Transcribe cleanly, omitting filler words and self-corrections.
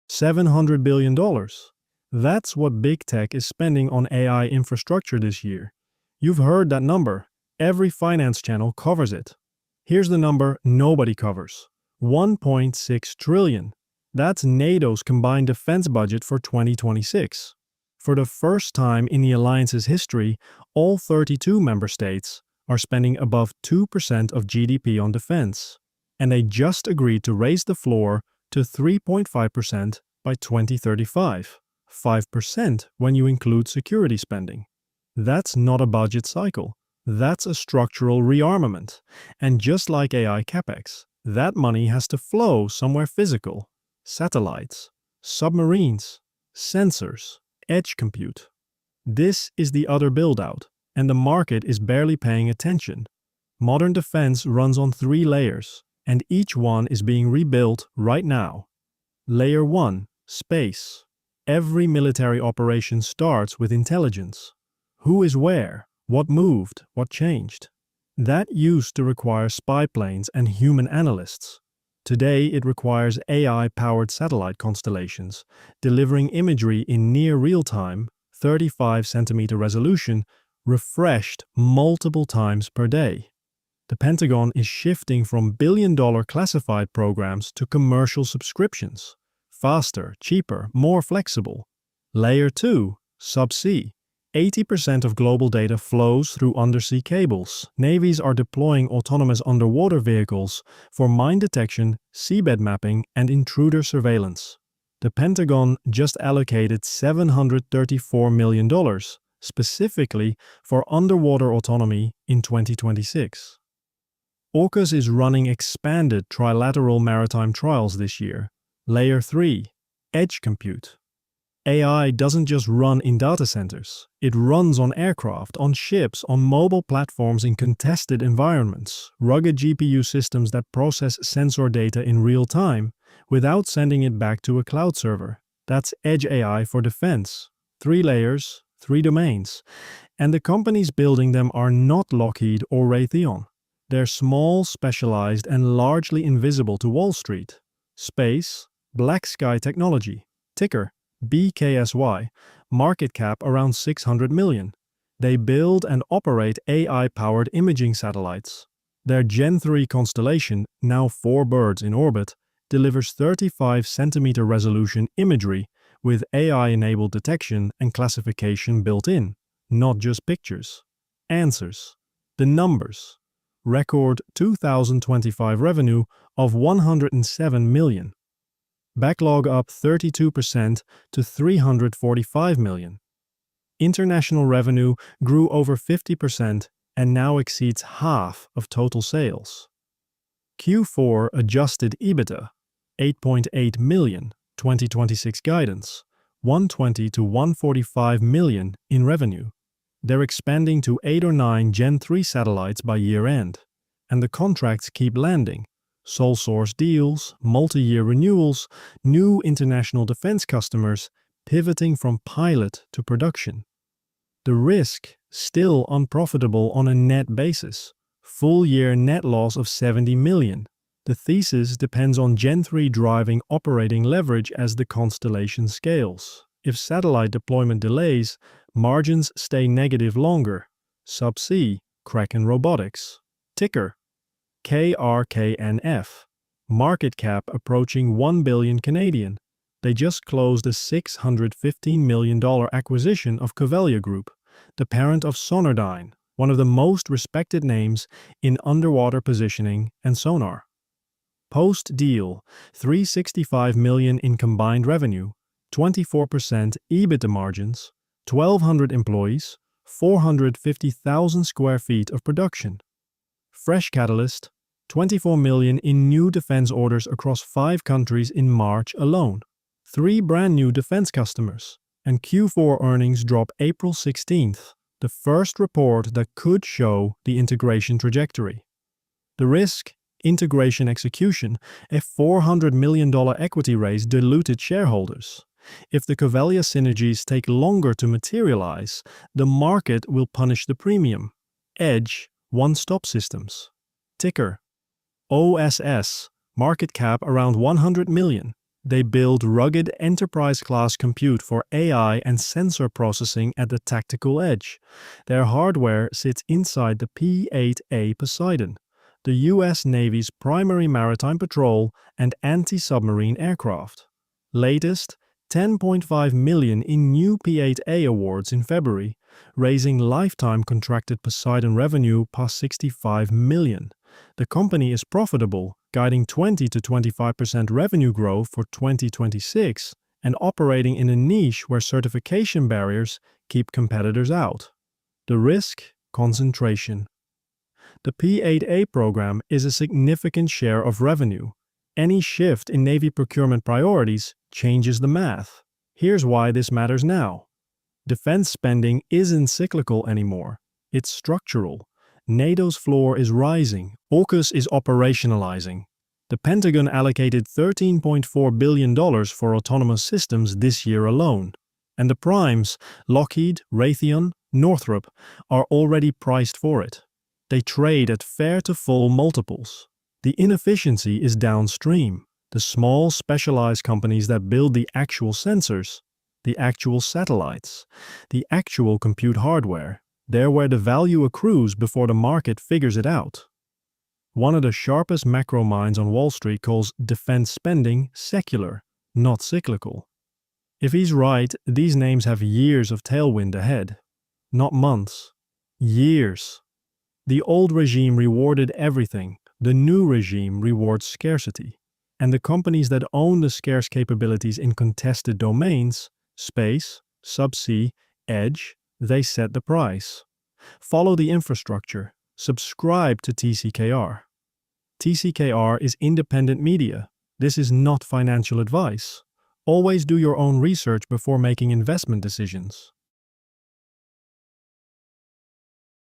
$700 billion. That's what big tech is spending on AI infrastructure this year. You've heard that number. Every finance channel covers it. Here's the number nobody covers. 1.6 trillion. That's NATO's combined defense budget for 2026. For the first time in the alliance's history, all 32 member states are spending above 2% of GDP on defense. And they just agreed to raise the floor to 3.5% by 2035. 5% when you include security spending. That's not a budget cycle. That's a structural rearmament. And just like AI capex, that money has to flow somewhere physical. Satellites, submarines, sensors, edge compute. This is the other buildout, and the market is barely paying attention. Modern defense runs on 3 layers, and each one is being rebuilt right now. Layer 1, space. Every military operation starts with intelligence. Who is where? What moved? What changed? That used to require spy planes and human analysts. Today it requires AI-powered satellite constellations, delivering imagery in near real-time, 35-centimeter resolution, refreshed multiple times per day. The Pentagon is shifting from billion-dollar classified programs to commercial subscriptions. Faster, cheaper, more flexible. Layer 2, subsea. 80% of global data flows through undersea cables. Navies are deploying autonomous underwater vehicles for mine detection, seabed mapping, and intruder surveillance. The Pentagon just allocated $734 million specifically for underwater autonomy in 2026. AUKUS is running expanded trilateral maritime trials this year. Layer 3, edge compute. AI doesn't just run in data centers. It runs on aircraft, on ships, on mobile platforms in contested environments, rugged GPU systems that process sensor data in real time without sending it back to a cloud server. That's edge AI for defense. 3 layers, 3 domains. And the companies building them are not Lockheed or Raytheon. They're small, specialized, and largely invisible to Wall Street. Space, Black Sky Technology. Ticker BKSY, market cap around 600 million. They build and operate AI-powered imaging satellites. Their Gen 3 constellation, now 4 birds in orbit, delivers 35-centimeter resolution imagery with AI-enabled detection and classification built in, not just pictures. Answers. The numbers. Record 2025 revenue of 107 million. Backlog up 32% to 345 million. International revenue grew over 50% and now exceeds half of total sales. Q4 adjusted EBITDA, 8.8 million, 2026 guidance, 120 to 145 million in revenue. They're expanding to 8 or 9 Gen 3 satellites by year-end, and the contracts keep landing. Sole source deals, multi-year renewals, new international defense customers pivoting from pilot to production. The risk, still unprofitable on a net basis. Full-year net loss of 70 million. The thesis depends on Gen 3 driving operating leverage as the constellation scales. If satellite deployment delays, margins stay negative longer. Subsea, Kraken Robotics. Ticker KRKNF. Market cap approaching 1 billion Canadian. They just closed a $615 million acquisition of Covelia Group, the parent of Sonardyne, one of the most respected names in underwater positioning and sonar. Post-deal, $365 million in combined revenue, 24% EBITDA margins, 1,200 employees, 450,000 square feet of production. Fresh catalyst, 24 million in new defense orders across 5 countries in March alone. 3 brand new defense customers. And Q4 earnings drop April 16th, the first report that could show the integration trajectory. The risk, integration execution, a $400 million equity raise diluted shareholders. If the Covelia synergies take longer to materialize, the market will punish the premium. Edge, one-stop systems. Ticker OSS, market cap around 100 million. They build rugged enterprise-class compute for AI and sensor processing at the tactical edge. Their hardware sits inside the P-8A Poseidon, the US Navy's primary maritime patrol and anti-submarine aircraft. Latest, $10.5 million in new P-8A awards in February, raising lifetime contracted Poseidon revenue past $65 million. The company is profitable, guiding 20 to 25% revenue growth for 2026 and operating in a niche where certification barriers keep competitors out. The risk? Concentration. The P-8A program is a significant share of revenue. Any shift in Navy procurement priorities changes the math. Here's why this matters now. Defense spending isn't cyclical anymore. It's structural. NATO's floor is rising. AUKUS is operationalizing. The Pentagon allocated $13.4 billion for autonomous systems this year alone. And the primes, Lockheed, Raytheon, Northrop, are already priced for it. They trade at fair to full multiples. The inefficiency is downstream. The small, specialized companies that build the actual sensors, the actual satellites, the actual compute hardware, they're where the value accrues before the market figures it out. One of the sharpest macro minds on Wall Street calls defense spending secular, not cyclical. If he's right, these names have years of tailwind ahead. Not months. Years. The old regime rewarded everything. The new regime rewards scarcity. And the companies that own the scarce capabilities in contested domains, space, subsea, edge, they set the price. Follow the infrastructure. Subscribe to TCKR. TCKR is independent media. This is not financial advice. Always do your own research before making investment decisions.